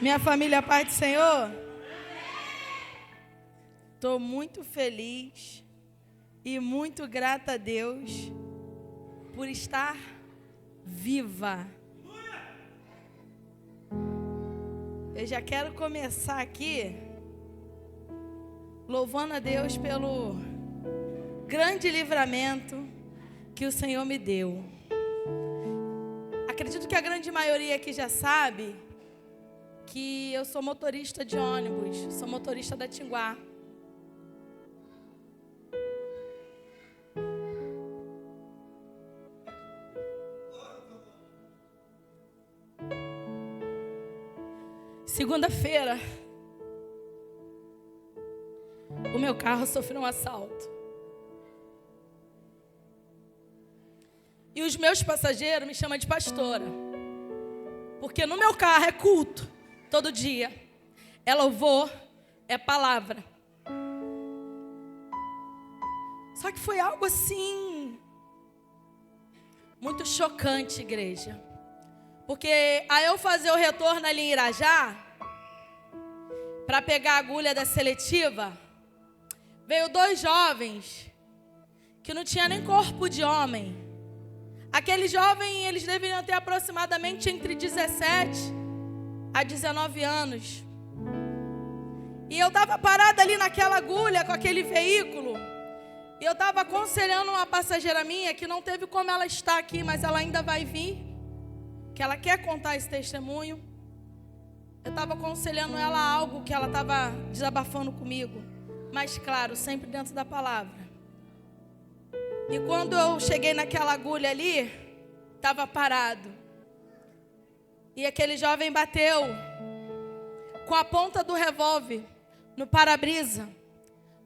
Minha família, paz do Senhor. Estou muito feliz e muito grata a Deus por estar viva. Eu já quero começar aqui louvando a Deus pelo grande livramento que o Senhor me deu. Acredito que a grande maioria aqui já sabe que eu sou motorista de ônibus, sou motorista da Tinguá. Segunda-feira, o meu carro sofreu um assalto. E os meus passageiros me chamam de pastora, porque no meu carro é culto, todo dia. É louvor, é palavra. Só que foi algo assim, muito chocante, igreja. Porque a eu fazer o retorno ali em Irajá, para pegar a agulha da seletiva, veio 2 jovens que não tinham nem corpo de homem. Aqueles jovens, eles deveriam ter aproximadamente entre 17 a 19 anos. E eu estava parada ali naquela agulha com aquele veículo. E eu estava aconselhando uma passageira minha que não teve como ela estar aqui, mas ela ainda vai vir, que ela quer contar esse testemunho. Eu estava aconselhando ela algo que ela estava desabafando comigo, mas claro, sempre dentro da palavra. E quando eu cheguei naquela agulha ali, estava parado. E aquele jovem bateu com a ponta do revólver no para-brisa.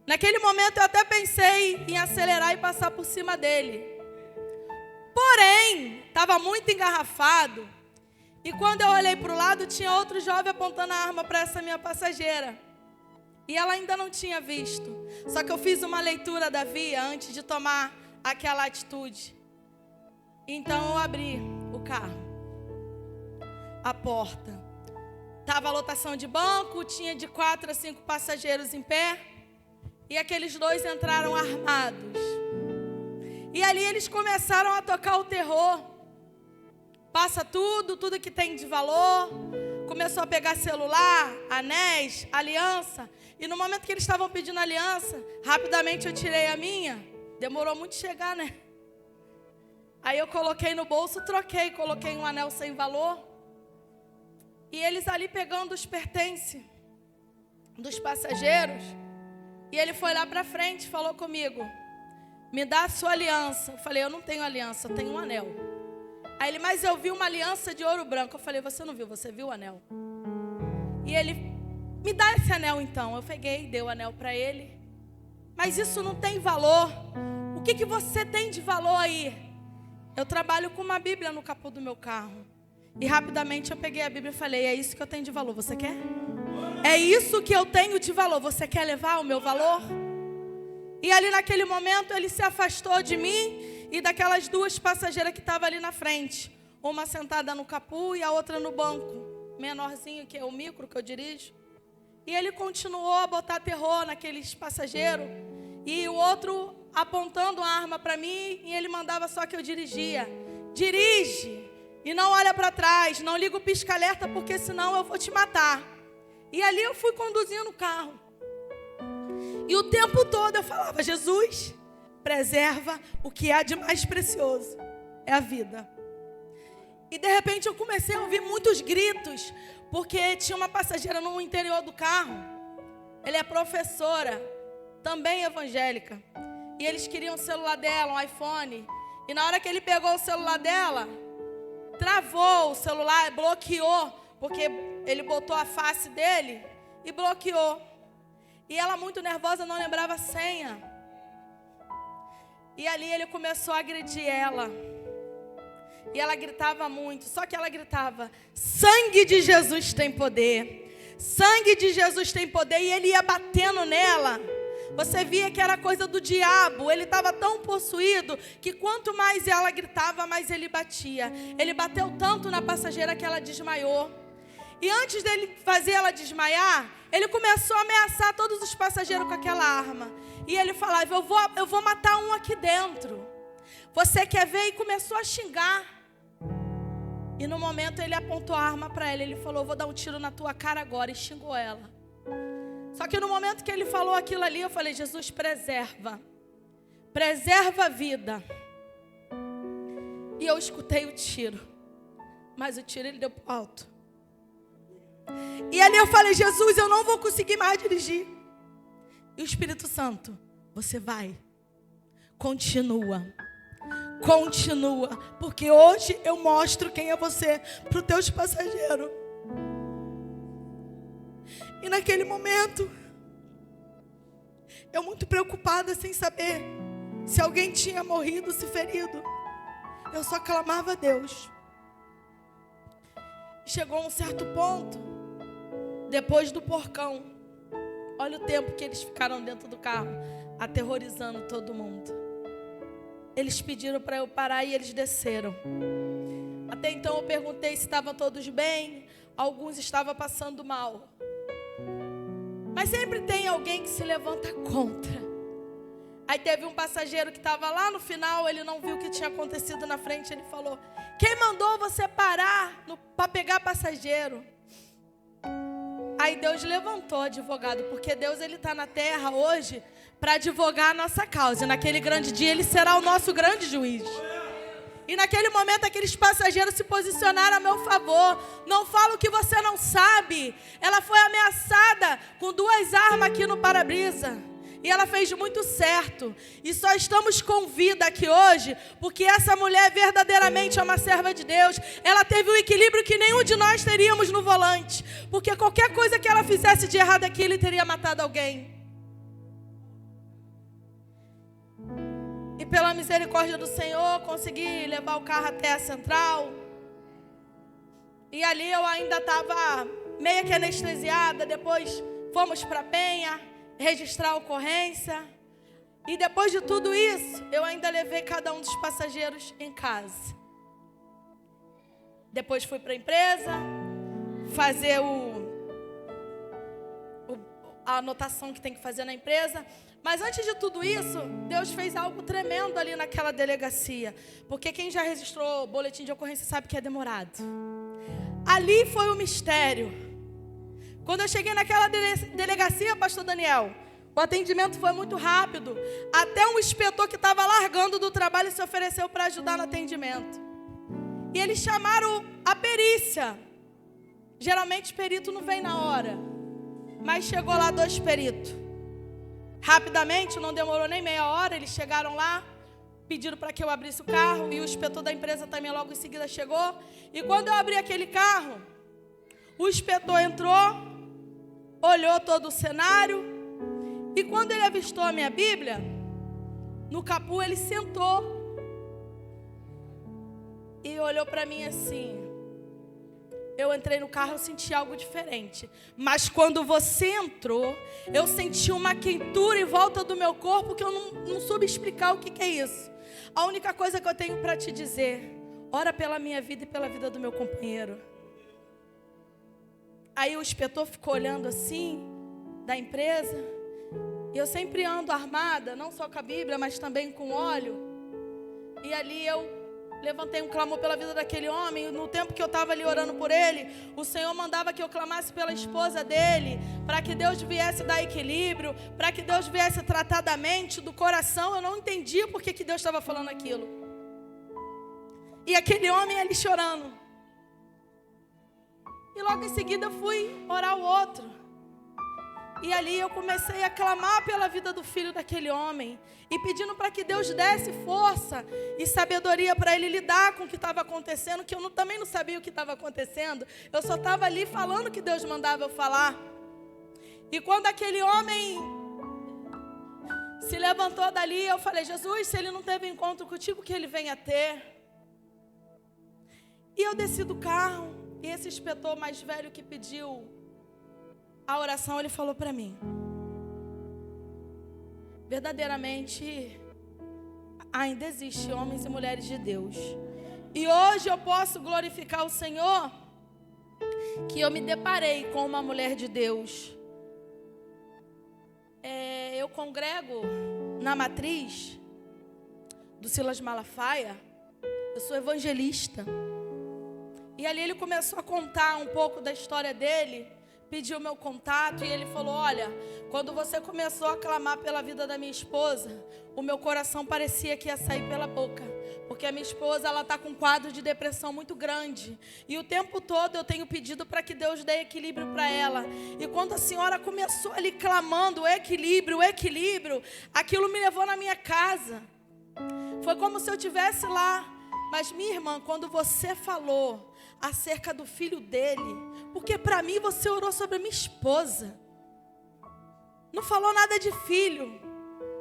Naquele momento eu até pensei em acelerar e passar por cima dele. Porém, estava muito engarrafado. E quando eu olhei para o lado, tinha outro jovem apontando a arma para essa minha passageira. E ela ainda não tinha visto. Só que eu fiz uma leitura da via antes de tomar aquela atitude. Então eu abri o carro, a porta. Estava a lotação de banco, tinha de 4 a 5 passageiros em pé. E aqueles 2 entraram armados. E ali eles começaram a tocar o terror. Passa tudo que tem de valor. Começou a pegar celular, anéis, aliança. E no momento que eles estavam pedindo aliança, rapidamente eu tirei a minha. Demorou muito chegar, né? Aí eu coloquei no bolso, troquei, coloquei um anel sem valor. E eles ali pegando os pertences dos passageiros. E ele foi lá pra frente e falou comigo: me dá a sua aliança. Eu falei: eu não tenho aliança, eu tenho um anel. Aí ele: mas eu vi uma aliança de ouro branco. Eu falei: você não viu, você viu o anel. E ele: me dá esse anel então. Eu peguei, dei o anel para ele. Mas isso não tem valor. O que você tem de valor aí? Eu trabalho com uma Bíblia no capô do meu carro. E rapidamente eu peguei a Bíblia e falei: é isso que eu tenho de valor, você quer? É isso que eu tenho de valor, você quer levar o meu valor? E ali naquele momento ele se afastou de mim e daquelas 2 passageiras que estavam ali na frente. Uma sentada no capô e a outra no banco menorzinho, que é o micro que eu dirijo. E ele continuou a botar terror naqueles passageiros. E o outro apontando a arma para mim, e ele mandava só que eu dirigia. Dirige e não olha para trás, não liga o pisca-alerta, porque senão eu vou te matar. E ali eu fui conduzindo o carro. E o tempo todo eu falava: Jesus, preserva o que há de mais precioso, é a vida. E de repente eu comecei a ouvir muitos gritos, porque tinha uma passageira no interior do carro. Ela é professora, também evangélica. E eles queriam o celular dela, um iPhone. E na hora que ele pegou o celular dela, travou o celular, bloqueou, porque ele botou a face dele e bloqueou. E ela, muito nervosa, não lembrava a senha. E ali ele começou a agredir ela. E ela gritava muito, só que ela gritava: sangue de Jesus tem poder, sangue de Jesus tem poder. E ele ia batendo nela. Você via que era coisa do diabo. Ele estava tão possuído que quanto mais ela gritava, mais ele batia. Ele bateu tanto na passageira que ela desmaiou. E antes dele fazer ela desmaiar, ele começou a ameaçar todos os passageiros com aquela arma. E ele falava, eu vou matar um aqui dentro. Você quer ver? E começou a xingar. E no momento ele apontou a arma para ela. Ele falou, vou dar um tiro na tua cara agora. E xingou ela. Só que no momento que ele falou aquilo ali, eu falei, Jesus, preserva. Preserva a vida. E eu escutei o tiro. Mas o tiro ele deu pro alto. E ali eu falei, Jesus, eu não vou conseguir mais dirigir. E o Espírito Santo, você vai. Continua. Continua. Porque hoje eu mostro quem é você para os teus passageiros. E naquele momento, eu muito preocupada sem saber se alguém tinha morrido, se ferido. Eu só clamava a Deus. Chegou um certo ponto, depois do porcão. Olha o tempo que eles ficaram dentro do carro, aterrorizando todo mundo. Eles pediram para eu parar e eles desceram. Até então eu perguntei se estavam todos bem. Alguns estavam passando mal. Mas sempre tem alguém que se levanta contra. Aí teve um passageiro que estava lá no final, ele não viu o que tinha acontecido na frente. Ele falou, quem mandou você parar para pegar passageiro? Aí Deus levantou advogado, porque Deus ele está na terra hoje para advogar a nossa causa. E naquele grande dia ele será o nosso grande juiz. E naquele momento aqueles passageiros se posicionaram a meu favor. Não fala o que você não sabe. Ela foi ameaçada com 2 armas aqui no para-brisa. E ela fez muito certo. E só estamos com vida aqui hoje porque essa mulher verdadeiramente é uma serva de Deus. Ela teve um equilíbrio que nenhum de nós teríamos no volante. Porque qualquer coisa que ela fizesse de errado aqui, ele teria matado alguém. E pela misericórdia do Senhor, consegui levar o carro até a central. E ali eu ainda estava meio que anestesiada. Depois fomos para a Penha registrar a ocorrência. E depois de tudo isso, eu ainda levei cada um dos passageiros em casa. Depois fui para a empresa fazer a anotação que tem que fazer na empresa. Mas antes de tudo isso, Deus fez algo tremendo ali naquela delegacia. Porque quem já registrou boletim de ocorrência sabe que é demorado. Ali foi o mistério. Quando eu cheguei naquela delegacia, pastor Daniel, o atendimento foi muito rápido. Até um inspetor que estava largando do trabalho se ofereceu para ajudar no atendimento. E eles chamaram a perícia. Geralmente perito não vem na hora. Mas chegou lá 2 peritos. Rapidamente, não demorou nem meia hora, eles chegaram lá, pediram para que eu abrisse o carro, e o inspetor da empresa também logo em seguida chegou. E quando eu abri aquele carro, o inspetor entrou, olhou todo o cenário, e quando ele avistou a minha Bíblia, no capô ele sentou, e olhou para mim assim. Eu entrei no carro, eu senti algo diferente. Mas quando você entrou, eu senti uma quentura em volta do meu corpo que eu não soube explicar o que é isso. A única coisa que eu tenho para te dizer, ora pela minha vida e pela vida do meu companheiro. Aí o inspetor ficou olhando assim, da empresa. E eu sempre ando armada, não só com a Bíblia, mas também com óleo. E ali eu levantei um clamor pela vida daquele homem. No tempo que eu estava ali orando por ele, o Senhor mandava que eu clamasse pela esposa dele, para que Deus viesse dar equilíbrio, para que Deus viesse tratar da mente, do coração. Eu não entendia por que Deus estava falando aquilo. E aquele homem ali chorando. E logo em seguida eu fui orar o outro. E ali eu comecei a clamar pela vida do filho daquele homem. E pedindo para que Deus desse força e sabedoria para ele lidar com o que estava acontecendo. Que eu também não sabia o que estava acontecendo. Eu só estava ali falando o que Deus mandava eu falar. E quando aquele homem se levantou dali, eu falei, Jesus, se ele não teve encontro contigo, que ele venha ter. E eu desci do carro. E esse inspetor mais velho que pediu a oração, ele falou para mim, verdadeiramente ainda existe homens e mulheres de Deus. E hoje eu posso glorificar o Senhor, que eu me deparei com uma mulher de Deus. Eu congrego na matriz do Silas Malafaia. Eu sou evangelista. E ali ele começou a contar um pouco da história dele, pediu meu contato e ele falou: olha, quando você começou a clamar pela vida da minha esposa, o meu coração parecia que ia sair pela boca, porque a minha esposa, ela está com um quadro de depressão muito grande, e o tempo todo eu tenho pedido para que Deus dê equilíbrio para ela. E quando a senhora começou ali clamando o equilíbrio, aquilo me levou na minha casa. Foi como se eu estivesse lá. Mas minha irmã, quando você falou acerca do filho dele, porque para mim você orou sobre a minha esposa, não falou nada de filho,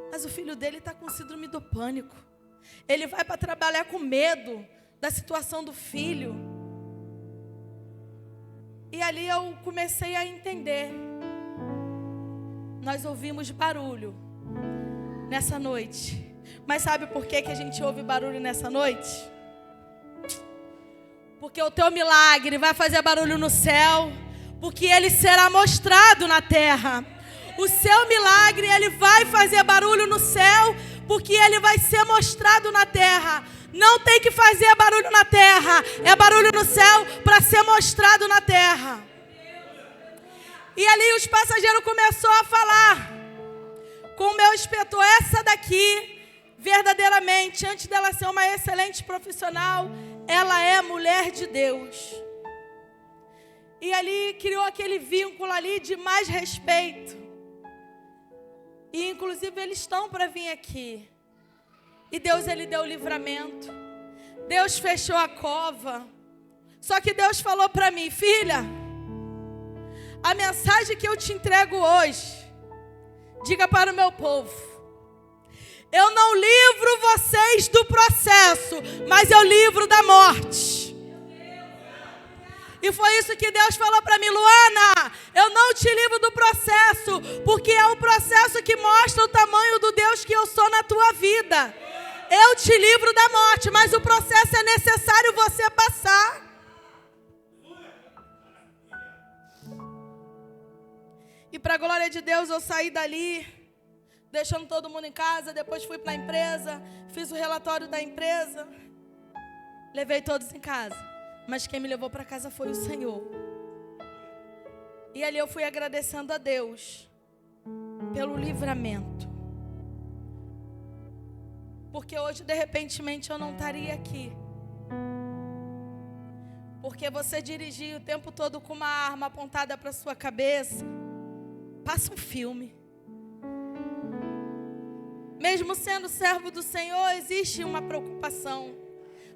mas o filho dele está com síndrome do pânico. Ele vai para trabalhar com medo da situação do filho. E ali eu comecei a entender. Nós ouvimos barulho nessa noite. Mas sabe por que a gente ouve barulho nessa noite? Porque o teu milagre vai fazer barulho no céu, porque ele será mostrado na terra. O seu milagre, ele vai fazer barulho no céu, porque ele vai ser mostrado na terra. Não tem que fazer barulho na terra, é barulho no céu para ser mostrado na terra. E ali os passageiros começaram a falar com o meu inspetor: essa daqui, verdadeiramente, antes dela ser uma excelente profissional, ela é mulher de Deus. E ali criou aquele vínculo ali de mais respeito. E inclusive eles estão para vir aqui. E Deus, ele deu o livramento. Deus fechou a cova. Só que Deus falou para mim: filha, a mensagem que eu te entrego hoje, diga para o meu povo: eu não livro vocês do processo, mas eu livro da morte. E foi isso que Deus falou para mim: Luana, eu não te livro do processo, porque é o processo que mostra o tamanho do Deus que eu sou na tua vida. Eu te livro da morte, mas o processo é necessário você passar. E para a glória de Deus, eu saí dali, deixando todo mundo em casa. Depois fui para a empresa, fiz o relatório da empresa, levei todos em casa. Mas quem me levou para casa foi o Senhor. E ali eu fui agradecendo a Deus pelo livramento. Porque hoje, de repentemente, eu não estaria aqui. Porque você dirigir o tempo todo com uma arma apontada para a sua cabeça, passa um filme. Mesmo sendo servo do Senhor, existe uma preocupação.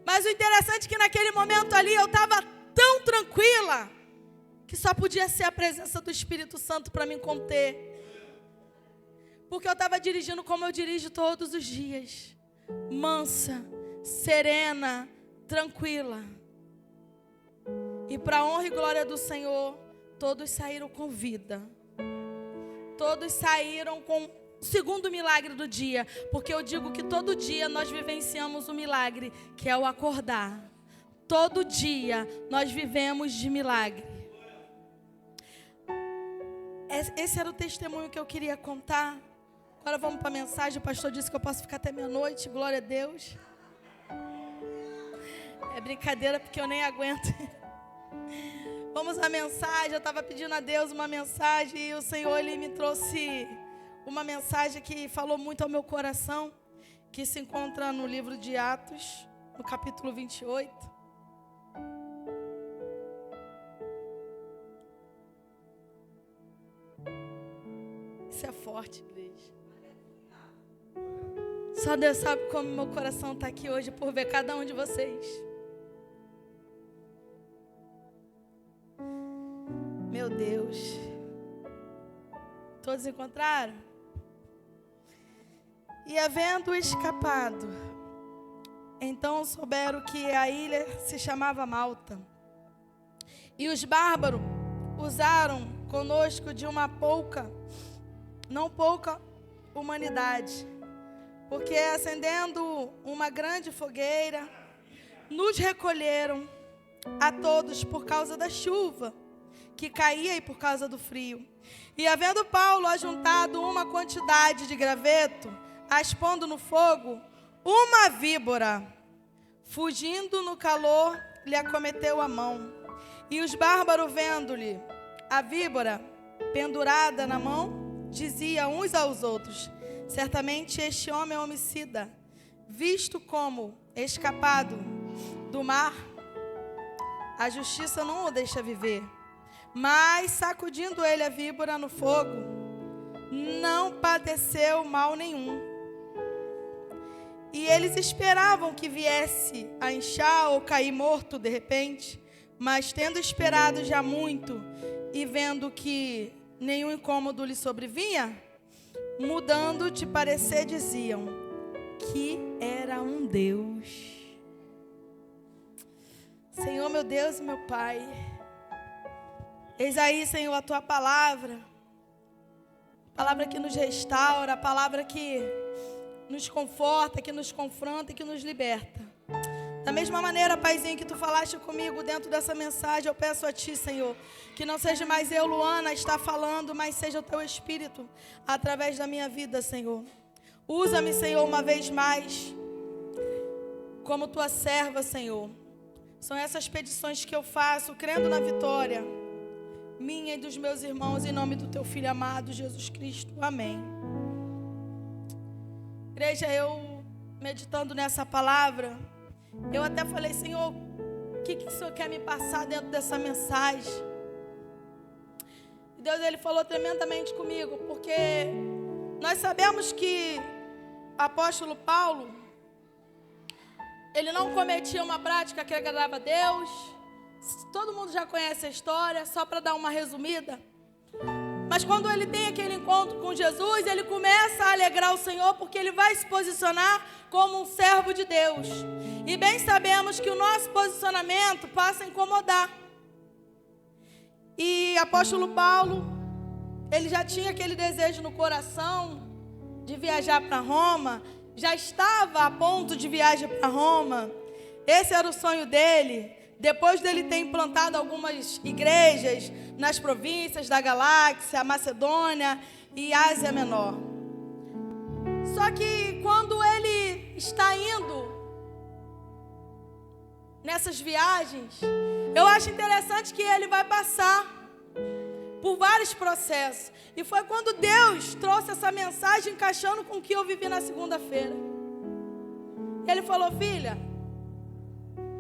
Mas o interessante é que naquele momento ali eu estava tão tranquila que só podia ser a presença do Espírito Santo para me conter. Porque eu estava dirigindo como eu dirijo todos os dias. Mansa, serena, tranquila. E para a honra e glória do Senhor, todos saíram com vida. Todos saíram com o segundo milagre do dia. Porque eu digo que todo dia nós vivenciamos um milagre, que é o acordar. Todo dia nós vivemos de milagre. Esse era o testemunho que eu queria contar. Agora vamos para a mensagem. O pastor disse que eu posso ficar até meia-noite. Glória a Deus. É brincadeira, porque eu nem aguento. Vamos à mensagem. Eu estava pedindo a Deus uma mensagem e o Senhor, ele me trouxe uma mensagem que falou muito ao meu coração, que se encontra no livro de Atos, no capítulo 28. Isso é forte, igreja. Só Deus sabe como meu coração está aqui hoje por ver cada um de vocês. Meu Deus. Todos encontraram? E havendo escapado, então souberam que a ilha se chamava Malta. E os bárbaros usaram conosco de não pouca humanidade, porque acendendo uma grande fogueira, nos recolheram a todos por causa da chuva, que caía e por causa do frio. E havendo Paulo ajuntado uma quantidade de graveto, as pondo no fogo, uma víbora, fugindo no calor, lhe acometeu a mão. E os bárbaros, vendo-lhe a víbora pendurada na mão, diziam uns aos outros: certamente este homem é homicida, visto como escapado do mar, a justiça não o deixa viver. Mas, sacudindo ele a víbora no fogo, não padeceu mal nenhum. E eles esperavam que viesse a inchar ou cair morto de repente, mas tendo esperado já muito e vendo que nenhum incômodo lhe sobrevinha, mudando de parecer, diziam que era um Deus. Senhor, meu Deus e meu Pai, eis aí, Senhor, a Tua palavra que nos restaura, a palavra que nos conforta, que nos confronta e que nos liberta. Da mesma maneira, Paizinho, que Tu falaste comigo dentro dessa mensagem, eu peço a Ti, Senhor, que não seja mais eu, Luana, a estar falando, mas seja o Teu Espírito através da minha vida, Senhor. Usa-me, Senhor, uma vez mais como Tua serva, Senhor. São essas petições que eu faço, crendo na vitória minha e dos meus irmãos, em nome do Teu Filho amado, Jesus Cristo. Amém. Igreja, eu meditando nessa palavra, eu até falei: Senhor, o que o Senhor quer me passar dentro dessa mensagem? E Deus, Ele falou tremendamente comigo, porque nós sabemos que o apóstolo Paulo, ele não cometia uma prática que agradava a Deus. Todo mundo já conhece a história, só para dar uma resumida. Mas quando ele tem aquele encontro com Jesus, ele começa a alegrar o Senhor, porque ele vai se posicionar como um servo de Deus. E bem sabemos que o nosso posicionamento passa a incomodar. E apóstolo Paulo, ele já tinha aquele desejo no coração de viajar para Roma, já estava a ponto de viajar para Roma. Esse era o sonho dele. Depois dele ter implantado algumas igrejas nas províncias da Galáxia, Macedônia e Ásia Menor. Só que quando ele está indo nessas viagens, eu acho interessante que ele vai passar por vários processos. E foi quando Deus trouxe essa mensagem encaixando com o que eu vivi na segunda-feira. Ele falou: filha,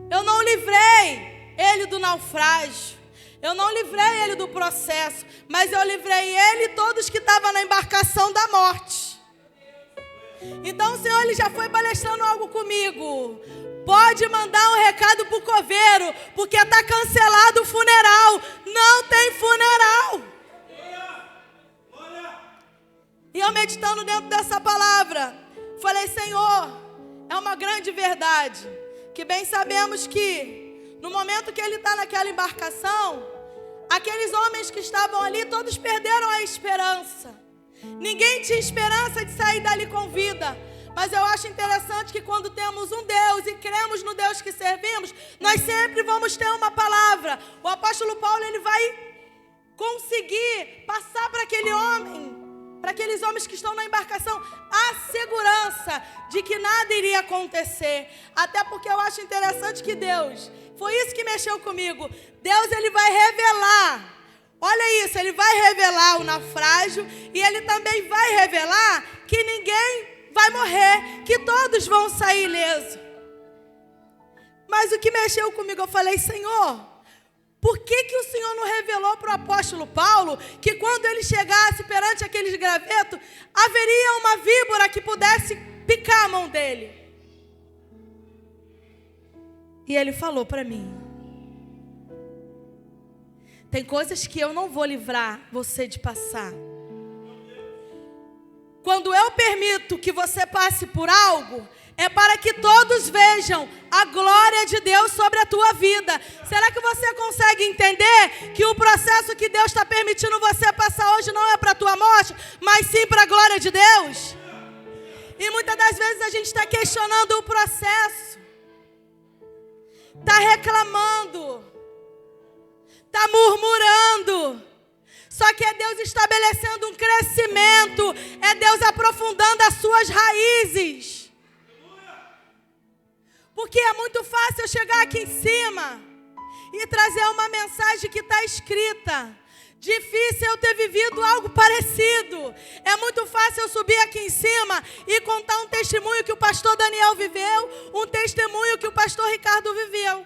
eu não livrei ele do naufrágio, eu não livrei ele do processo, mas eu livrei ele e todos que estavam na embarcação da morte. Então o Senhor, Ele já foi palestrando algo comigo. Pode mandar um recado para o coveiro, porque está cancelado o funeral. Não tem funeral. E eu meditando dentro dessa palavra, falei: Senhor, é uma grande verdade, que bem sabemos que no momento que ele está naquela embarcação, aqueles homens que estavam ali, todos perderam a esperança. Ninguém tinha esperança de sair dali com vida. Mas eu acho interessante que quando temos um Deus e cremos no Deus que servimos, nós sempre vamos ter uma palavra. O apóstolo Paulo, ele vai conseguir passar para aquele homem, para aqueles homens que estão na embarcação, a segurança de que nada iria acontecer. Até porque eu acho interessante que Deus, foi isso que mexeu comigo. Deus, Ele vai revelar, olha isso, Ele vai revelar o naufrágio e Ele também vai revelar que ninguém vai morrer, que todos vão sair ilesos. Mas o que mexeu comigo, eu falei: Senhor, por que o Senhor não revelou para o apóstolo Paulo que quando ele chegasse perante aqueles gravetos, haveria uma víbora que pudesse picar a mão dele? E ele falou para mim: tem coisas que eu não vou livrar você de passar. Quando eu permito que você passe por algo, é para que todos vejam a glória de Deus sobre a tua vida. Será que você consegue entender que o processo que Deus está permitindo você passar hoje não é para a tua morte, mas sim para a glória de Deus? E muitas das vezes a gente está questionando o processo, está reclamando, está murmurando. Só que é Deus estabelecendo um crescimento, é Deus aprofundando as suas raízes. Porque é muito fácil eu chegar aqui em cima e trazer uma mensagem que está escrita. Difícil eu ter vivido algo parecido. É muito fácil eu subir aqui em cima e contar um testemunho que o pastor Daniel viveu, um testemunho que o pastor Ricardo viveu.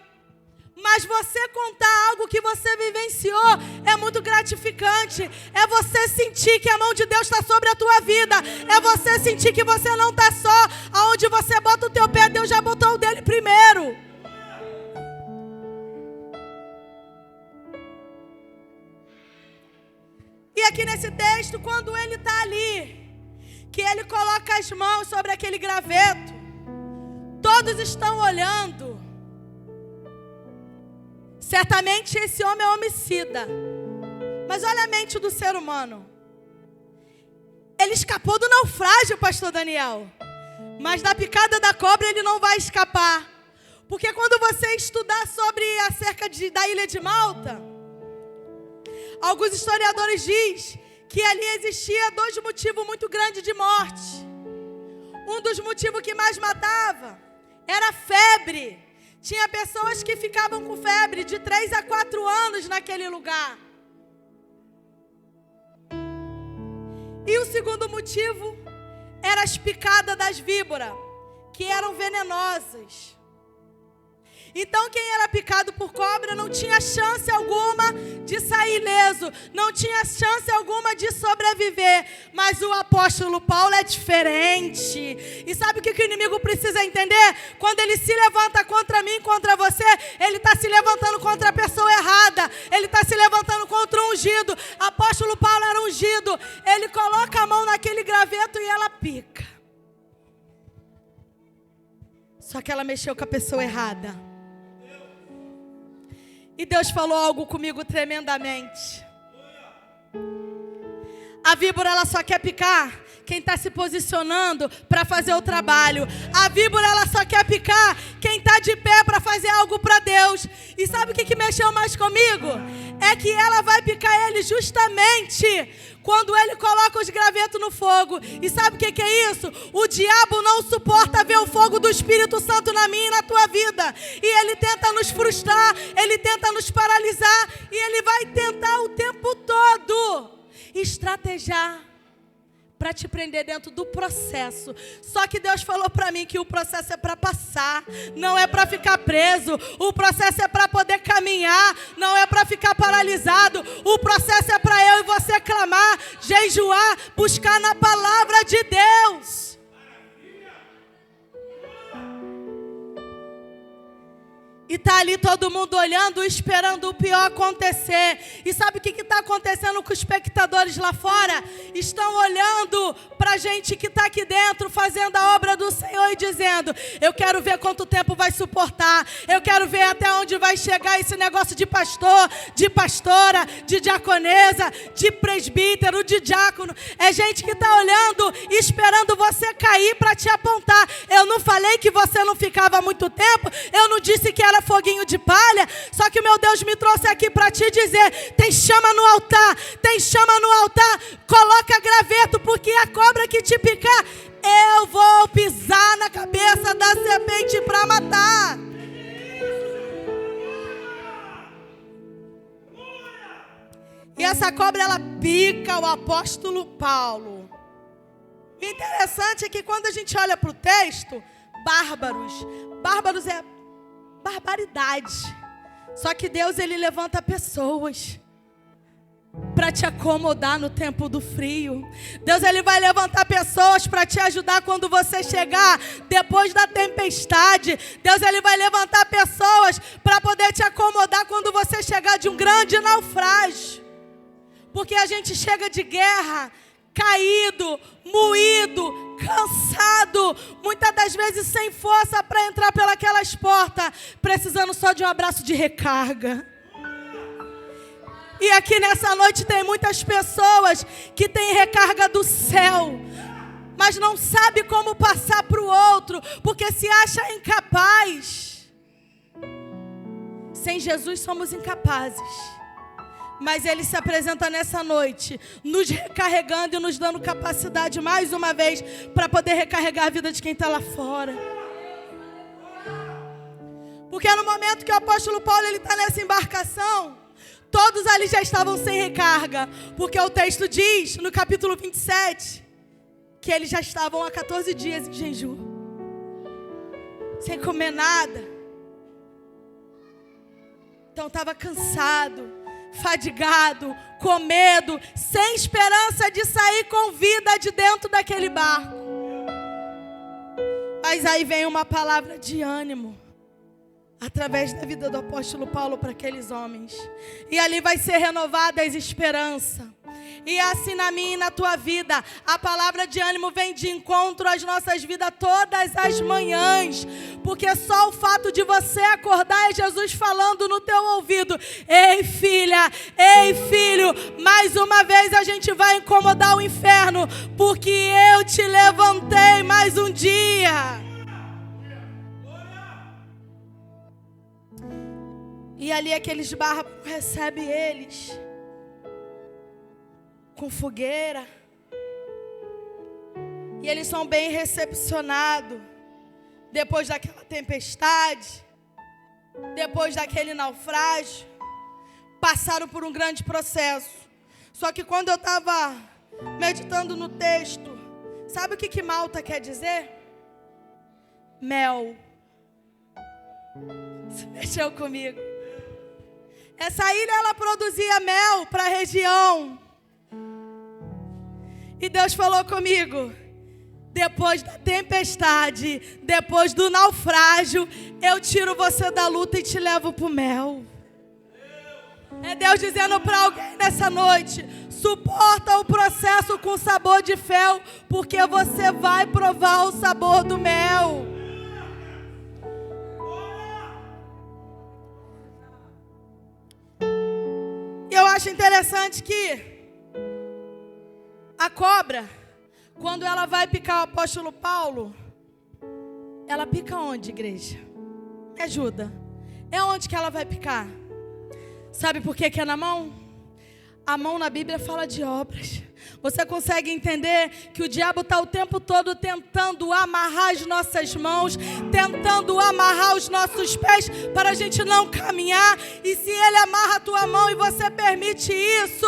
Mas você contar algo que você vivenciou é muito gratificante. É você sentir que a mão de Deus está sobre a tua vida. É você sentir que você não está só. Aonde você bota o teu pé, Deus já botou o dele primeiro. E aqui nesse texto, quando ele está ali, que ele coloca as mãos sobre aquele graveto, todos estão olhando. Certamente esse homem é homicida. Mas olha a mente do ser humano. Ele escapou do naufrágio, pastor Daniel. Mas da picada da cobra ele não vai escapar. Porque quando você estudar sobre acerca da ilha de Malta, alguns historiadores dizem que ali existia 2 motivos muito grandes de morte. Um dos motivos que mais matava era a febre. Tinha pessoas que ficavam com febre de 3 a 4 anos naquele lugar. E o segundo motivo era as picadas das víboras, que eram venenosas. Então quem era picado por cobra não tinha chance alguma de sair ileso, não tinha chance alguma de sobreviver. Mas o apóstolo Paulo é diferente. E sabe o que o inimigo precisa entender? Quando ele se levanta contra mim, contra você, ele está se levantando contra a pessoa errada. Ele está se levantando contra o ungido. Apóstolo Paulo era ungido. Ele coloca a mão naquele graveto e ela pica. Só que ela mexeu com a pessoa errada. E Deus falou algo comigo tremendamente. A víbora, ela só quer picar quem está se posicionando para fazer o trabalho. A víbora, ela só quer picar quem está de pé para fazer algo para Deus. E sabe o que mexeu mais comigo? É que ela vai picar ele justamente quando ele coloca os gravetos no fogo. E sabe o que é isso? O diabo não suporta ver o fogo do Espírito Santo na minha e na tua vida. E ele tenta nos frustrar, ele tenta nos paralisar. E ele vai tentar o tempo todo estrategiar para te prender dentro do processo. Só que Deus falou para mim que o processo é para passar, não é para ficar preso. O processo é para poder caminhar, não é para ficar paralisado. O processo é para eu e você clamar, jejuar, buscar na palavra de Deus. E está ali todo mundo olhando, esperando o pior acontecer. E sabe o que está acontecendo com os espectadores lá fora? Estão olhando para a gente que está aqui dentro, fazendo a obra do Senhor e dizendo: eu quero ver quanto tempo vai suportar. Eu quero ver até onde vai chegar esse negócio de pastor, de pastora, de diaconesa, de presbítero, de diácono. É gente que está olhando e esperando você cair para te apontar. Eu não falei que você não ficava muito tempo. Eu não disse que era foguinho de palha. Só que o meu Deus me trouxe aqui para te dizer: tem chama no altar, tem chama no altar. Coloca graveto, porque a cobra que te picar, eu vou pisar na cabeça da serpente para matar. E essa cobra, ela pica o apóstolo Paulo. O interessante é que quando a gente olha para o texto, bárbaros é barbaridade. Só que Deus, ele levanta pessoas para te acomodar no tempo do frio. Deus, ele vai levantar pessoas para te ajudar quando você chegar depois da tempestade. Deus, ele vai levantar pessoas para poder te acomodar quando você chegar de um grande naufrágio. Porque a gente chega de guerra caído, moído, cansado, muitas das vezes sem força para entrar pelas portas, precisando só de um abraço de recarga. E aqui nessa noite tem muitas pessoas que têm recarga do céu, mas não sabe como passar para o outro, porque se acha incapaz. Sem Jesus somos incapazes. Mas Ele se apresenta nessa noite, nos recarregando e nos dando capacidade mais uma vez para poder recarregar a vida de quem está lá fora. Porque no momento que o apóstolo Paulo está nessa embarcação, todos ali já estavam sem recarga. Porque o texto diz, no capítulo 27, que eles já estavam há 14 dias em jejum, sem comer nada. Então estava cansado, fadigado, com medo, sem esperança de sair com vida de dentro daquele barco. Mas aí vem uma palavra de ânimo, através da vida do apóstolo Paulo para aqueles homens. E ali vai ser renovada a esperança. E assim na minha e na tua vida, a palavra de ânimo vem de encontro às nossas vidas todas as manhãs. Porque só o fato de você acordar é Jesus falando no teu ouvido: ei filha, ei filho, mais uma vez a gente vai incomodar o inferno, porque eu te levantei mais um dia. E ali aqueles bárbaros recebem eles com fogueira. E eles são bem recepcionados. Depois daquela tempestade, depois daquele naufrágio, passaram por um grande processo. Só que quando eu estava meditando no texto, sabe o que Malta quer dizer? Mel. Você mexeu comigo. Essa ilha, ela produzia mel para a região. E Deus falou comigo: depois da tempestade, depois do naufrágio, eu tiro você da luta e te levo para o mel. É Deus dizendo para alguém nessa noite: suporta o processo com sabor de fel, porque você vai provar o sabor do mel. Eu acho interessante que a cobra, quando ela vai picar o apóstolo Paulo, ela pica onde, igreja? Me ajuda. É onde que ela vai picar? Sabe por que é na mão? A mão na Bíblia fala de obras. Você consegue entender que o diabo está o tempo todo tentando amarrar as nossas mãos, tentando amarrar os nossos pés para a gente não caminhar. E se ele amarra a tua mão e você permite isso,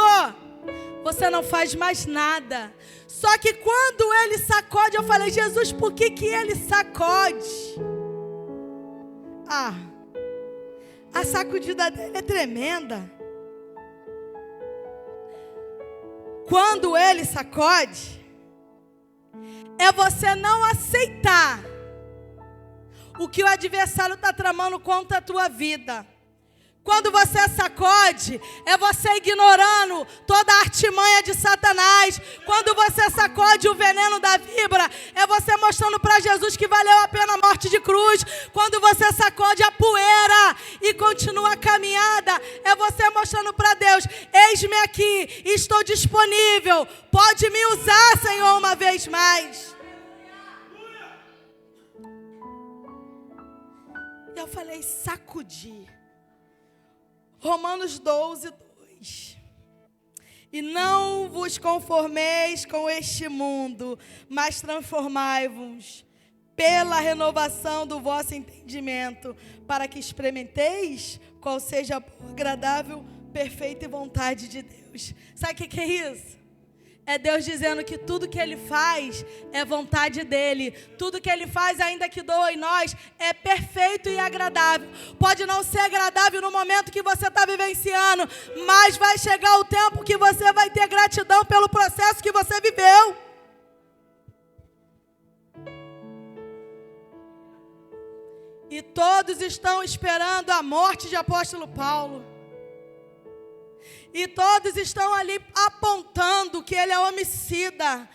você não faz mais nada. Só que quando ele sacode, eu falei: Jesus, por que ele sacode? A sacudida dele é tremenda. Quando ele sacode, é você não aceitar o que o adversário está tramando contra a tua vida. Quando você sacode, é você ignorando toda a artimanha de Satanás. Quando você sacode o veneno da víbora, é você mostrando para Jesus que valeu a pena a morte de cruz. Quando você sacode a poeira e continua a caminhada, é você mostrando para Deus: eis-me aqui, estou disponível, pode me usar, Senhor, uma vez mais. Eu falei: sacudir. Romanos 12, 2. E não vos conformeis com este mundo, mas transformai-vos pela renovação do vosso entendimento, para que experimenteis qual seja a boa, agradável, perfeita vontade de Deus. Sabe o que é isso? É Deus dizendo que tudo que Ele faz é vontade dEle. Tudo que Ele faz, ainda que doa em nós, é perfeito e agradável. Pode não ser agradável no momento que você está vivenciando, mas vai chegar o tempo que você vai ter gratidão pelo processo que você viveu. E todos estão esperando a morte de apóstolo Paulo. E todos estão ali apontando que ele é homicida.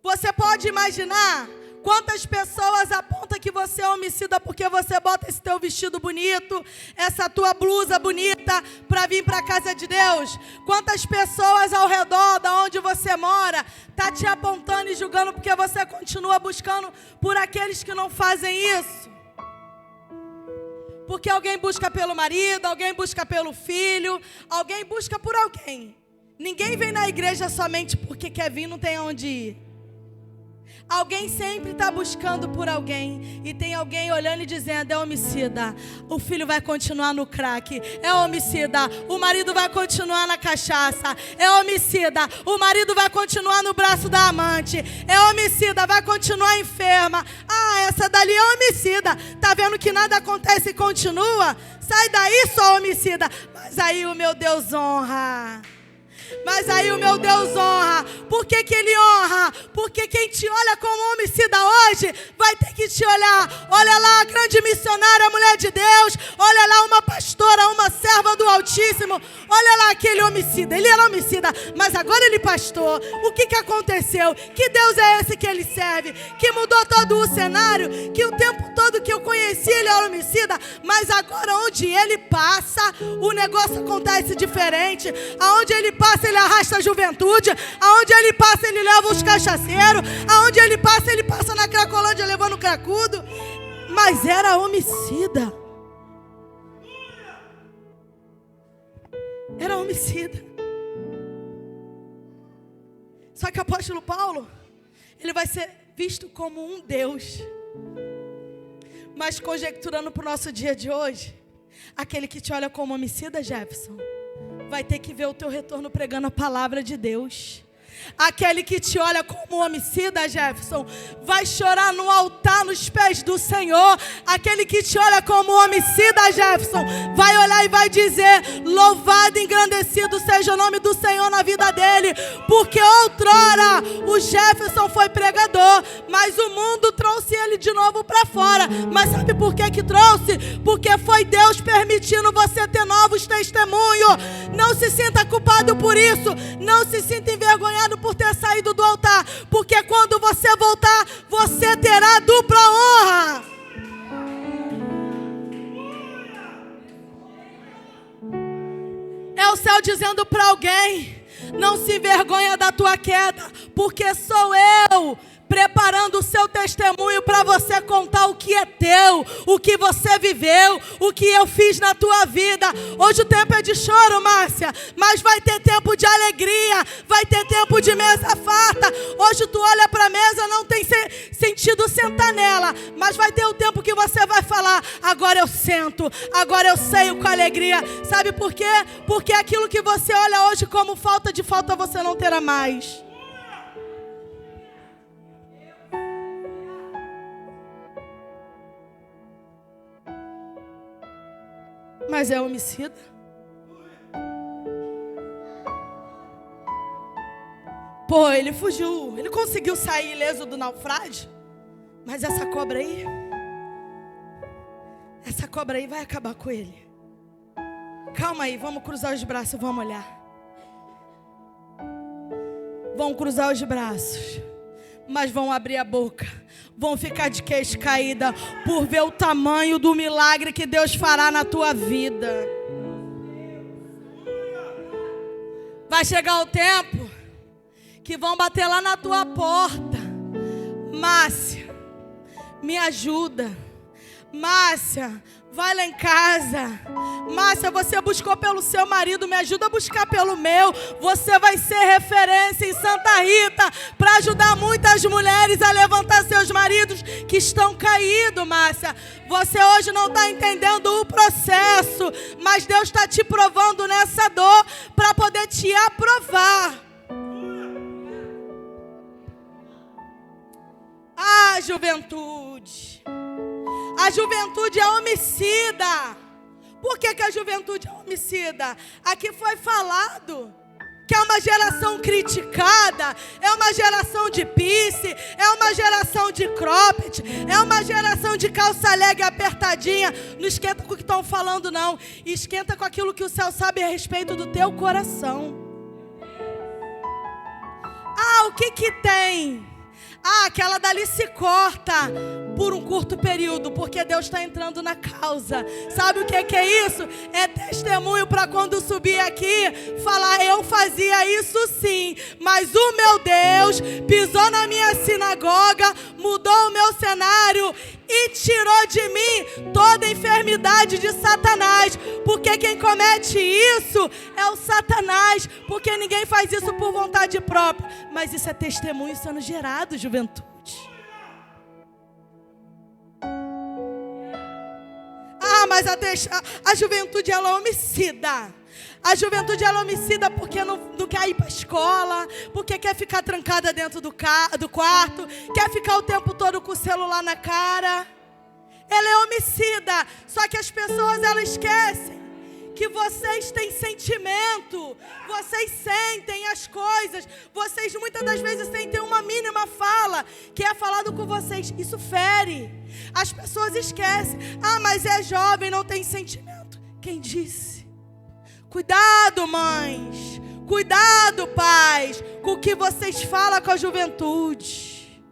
Você pode imaginar quantas pessoas apontam que você é homicida porque você bota esse teu vestido bonito, essa tua blusa bonita para vir para a casa de Deus? Quantas pessoas ao redor da onde você mora tá te apontando e julgando porque você continua buscando por aqueles que não fazem isso? Porque alguém busca pelo marido, alguém busca pelo filho, alguém busca por alguém. Ninguém vem na igreja somente porque quer vir, não tem onde ir. Alguém sempre está buscando por alguém. E tem alguém olhando e dizendo: é homicida, o filho vai continuar no crack. É homicida, o marido vai continuar na cachaça. É homicida, o marido vai continuar no braço da amante. É homicida, vai continuar enferma. Ah, essa dali é homicida. Tá vendo que nada acontece e continua? Sai daí, só homicida. Mas aí o meu Deus honra. Mas aí o meu Deus honra. Por que que Ele honra? Porque quem te olha como homicida hoje vai ter que te olhar. Olha lá a grande missionária, a mulher de Deus. Olha lá uma pastora, uma serva do Altíssimo. Olha lá aquele homicida. Ele era homicida, mas agora ele pastor. O que que aconteceu? Que Deus é esse que ele serve? Que mudou todo o cenário? Que o tempo todo que eu conheci ele era homicida, mas agora onde ele passa, o negócio acontece diferente. Aonde ele passa, ele arrasta a juventude. Aonde ele passa, ele leva os cachaceiros. Aonde ele passa na Cracolândia levando cracudo. Mas era homicida. Era homicida. Só que o apóstolo Paulo, ele vai ser visto como um Deus. Mas conjecturando para o nosso dia de hoje, aquele que te olha como homicida, Jefferson, vai ter que ver o teu retorno pregando a palavra de Deus. Aquele que te olha como homicida, Jefferson, vai chorar no altar nos pés do Senhor. Aquele que te olha como homicida, Jefferson, vai olhar e vai dizer: louvado e engrandecido seja o nome do Senhor na vida dele. Porque outrora o Jefferson foi pregador, mas o mundo trouxe ele de novo para fora. Mas sabe por que que trouxe? Porque foi Deus permitindo você ter novos testemunhos. Não se sinta culpado por isso. Não se sinta envergonhado por ter saído do altar, porque quando você voltar, você terá dupla honra. É o céu dizendo para alguém: não se envergonha da tua queda, porque sou eu preparando o seu testemunho para você contar o que é teu, o que você viveu, o que eu fiz na tua vida. Hoje o tempo é de choro, Márcia, mas vai ter tempo de alegria, vai ter tempo de mesa farta. Hoje tu olha para a mesa, não tem sentido sentar nela, mas vai ter o tempo que você vai falar: agora eu sento, agora eu ceio com alegria. Sabe por quê? Porque aquilo que você olha hoje como falta de falta, você não terá mais. Mas é homicida. Pô, ele fugiu, ele conseguiu sair ileso do naufrágio. Mas essa cobra aí vai acabar com ele. Calma aí, vamos cruzar os braços, vamos olhar. Vão cruzar os braços, mas vão abrir a boca. Vão ficar de queixo caída por ver o tamanho do milagre que Deus fará na tua vida. Vai chegar o tempo que vão bater lá na tua porta: Márcia, me ajuda. Márcia, vai lá em casa. Márcia, você buscou pelo seu marido, me ajuda a buscar pelo meu. Você vai ser referência em Santa Rita para ajudar muitas mulheres a levantar seus maridos que estão caídos, Márcia. Você hoje não está entendendo o processo, mas Deus está te provando nessa dor para poder te aprovar. Ah, juventude. A juventude é homicida. Por que que a juventude é homicida? Aqui foi falado que é uma geração criticada, é uma geração de pisse, é uma geração de cropped, é uma geração de calça leg apertadinha. Não esquenta com o que estão falando, não. Esquenta com aquilo que o céu sabe a respeito do teu coração. Ah, o que que tem? Ah, aquela dali se corta por um curto período, porque Deus está entrando na causa. Sabe o que é isso? É testemunho para quando subir aqui, falar: eu fazia isso sim, mas o meu Deus pisou na minha sinagoga, mudou o meu cenário e tirou de mim toda a enfermidade de Satanás. Porque quem comete isso é o Satanás. Porque ninguém faz isso por vontade própria. Mas isso é testemunho sendo gerado, juventude. Mas a juventude, ela é homicida. A juventude, ela é homicida porque não quer ir para a escola, porque quer ficar trancada dentro do quarto, quer ficar o tempo todo com o celular na cara. Ela é homicida. Só que as pessoas, elas esquecem que vocês têm sentimento, vocês sentem as coisas, vocês muitas das vezes sentem uma mínima fala que é falado com vocês, isso fere. As pessoas esquecem, mas é jovem, não tem sentimento. Quem disse? Cuidado, mães, cuidado, pais, com o que vocês falam com a juventude,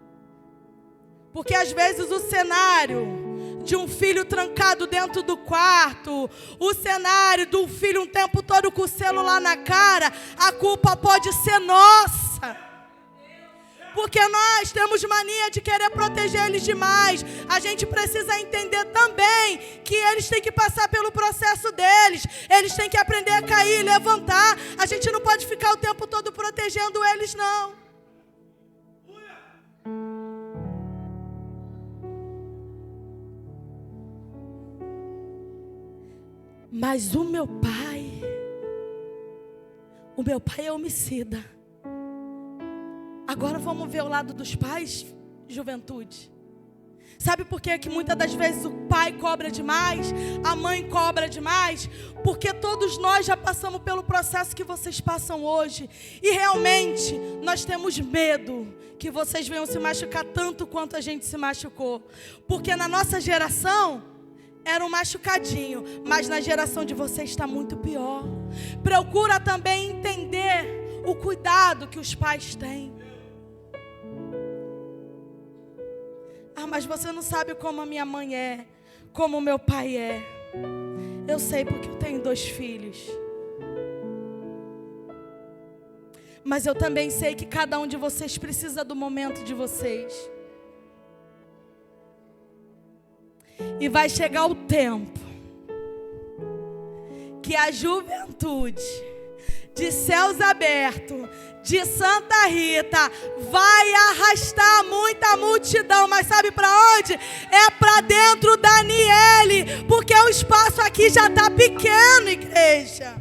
porque às vezes o cenário de um filho trancado dentro do quarto, o cenário de um filho um tempo todo com o celular na cara, a culpa pode ser nossa. Porque nós temos mania de querer proteger eles demais. A gente precisa entender também que eles têm que passar pelo processo deles. Eles têm que aprender a cair e levantar. A gente não pode ficar o tempo todo protegendo eles, não. Mas o meu pai é homicida. Agora vamos ver o lado dos pais, juventude. Sabe por que muitas das vezes o pai cobra demais, a mãe cobra demais? Porque todos nós já passamos pelo processo que vocês passam hoje. E realmente nós temos medo que vocês venham se machucar tanto quanto a gente se machucou. Porque na nossa geração era um machucadinho, mas na geração de vocês está muito pior. Procura também entender o cuidado que os pais têm. Mas você não sabe como a minha mãe é, como o meu pai é. Eu sei porque eu tenho 2 filhos. Mas eu também sei que cada um de vocês precisa do momento de vocês. E vai chegar o tempo que a juventude de Céus Abertos, de Santa Rita, vai arrastar muita multidão. Mas sabe para onde? É para dentro da Aniele, porque o espaço aqui já está pequeno, igreja.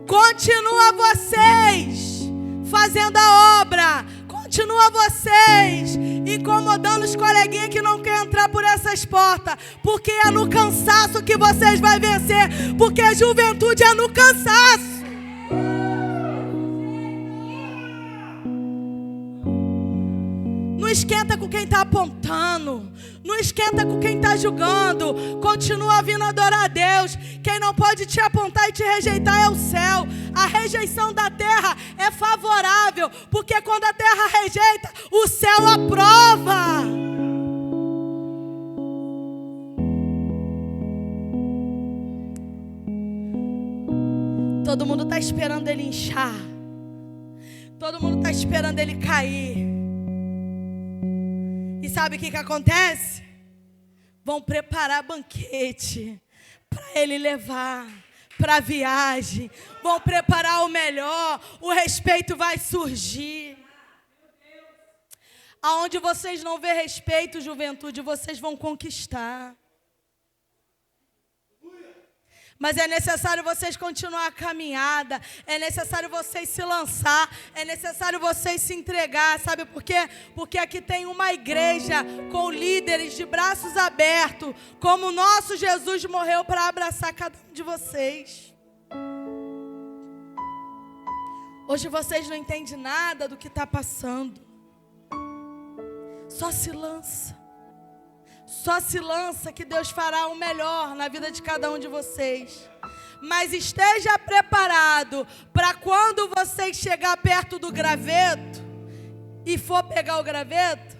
Continua vocês fazendo a obra. Continua vocês incomodando os coleguinhas que não querem entrar por essas portas. Porque é no cansaço que vocês vão vencer. Porque a juventude é no cansaço. Não esquenta com quem está apontando. Não esquenta com quem está julgando. Continua vindo adorar a Deus. Quem não pode te apontar e te rejeitar é o céu. A rejeição da terra é favorável. Porque quando a terra rejeita, o céu aprova. Todo mundo está esperando ele inchar. Todo mundo está esperando ele cair. E sabe o que acontece? Vão preparar banquete para ele levar para a viagem. Vão preparar o melhor. O respeito vai surgir. Aonde vocês não vê respeito, juventude, vocês vão conquistar. Mas é necessário vocês continuar a caminhada. É necessário vocês se lançar. É necessário vocês se entregar. Sabe por quê? Porque aqui tem uma igreja com líderes de braços abertos. Como o nosso Jesus morreu para abraçar cada um de vocês. Hoje vocês não entendem nada do que está passando. Só se lança. Só se lança que Deus fará o melhor na vida de cada um de vocês. Mas esteja preparado para quando vocês chegar perto do graveto e for pegar o graveto,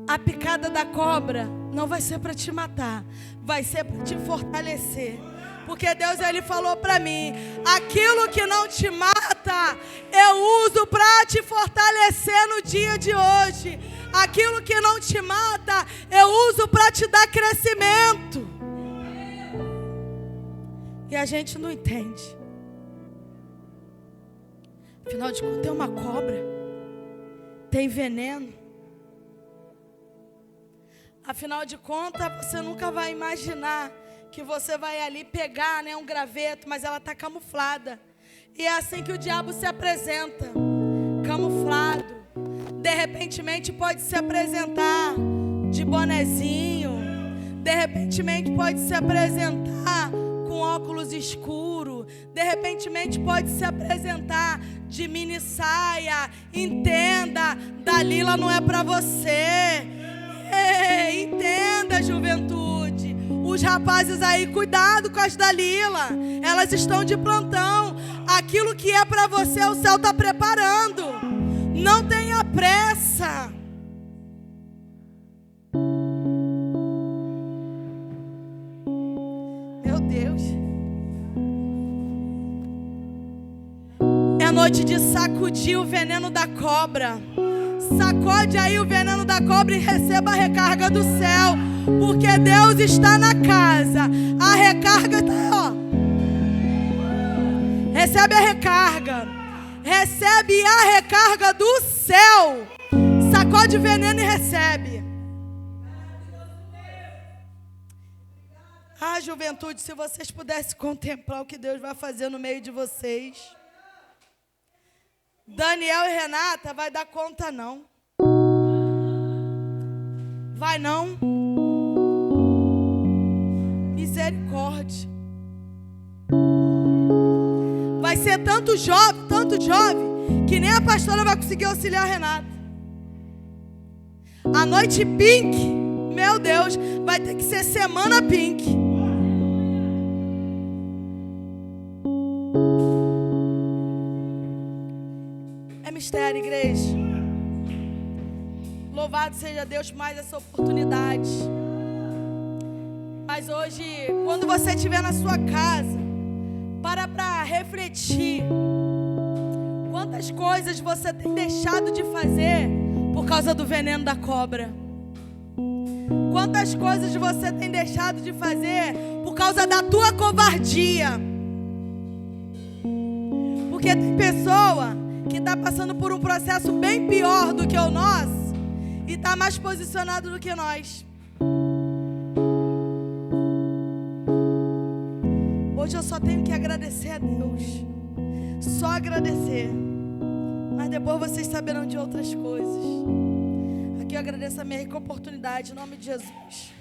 a picada da cobra não vai ser para te matar, vai ser para te fortalecer. Porque Deus, Ele falou para mim, aquilo que não te mata, eu uso para te fortalecer no dia de hoje. Aquilo que não te mata, eu uso para te dar crescimento. E a gente não entende. Afinal de contas, tem uma cobra, tem veneno. Afinal de contas, você nunca vai imaginar que você vai ali pegar, né, um graveto, mas ela está camuflada. E é assim que o diabo se apresenta, camuflado. De repentemente pode se apresentar de bonezinho. De repentemente pode se apresentar com óculos escuros. De repentemente pode se apresentar de mini saia. Entenda, Dalila não é para você. Ei, entenda, juventude. Os rapazes aí, cuidado com as Dalila. Elas estão de plantão. Aquilo que é para você, o céu está preparando. Não tenha pressa. Meu Deus. É noite de sacudir o veneno da cobra. Sacode aí o veneno da cobra e receba a recarga do céu. Porque Deus está na casa. A recarga está, ó. Recebe a recarga. Recebe a recarga do céu. Sacode o veneno e recebe. Ah, juventude, se vocês pudessem contemplar o que Deus vai fazer no meio de vocês. Daniel e Renata vai dar conta não. Vai não. Misericórdia. Vai ser tanto jovem, que nem a pastora vai conseguir auxiliar a Renata. A noite pink, meu Deus, vai ter que ser semana pink. É mistério, igreja. Louvado seja Deus por mais essa oportunidade. Mas hoje, quando você estiver na sua casa, para refletir. Quantas coisas você tem deixado de fazer por causa do veneno da cobra? Quantas coisas você tem deixado de fazer por causa da tua covardia? Porque tem pessoa que está passando por um processo bem pior do que o nosso e está mais posicionado do que nós. Hoje eu só tenho que agradecer a Deus. Só agradecer. Mas depois vocês saberão de outras coisas. Aqui eu agradeço a minha rica oportunidade, em nome de Jesus.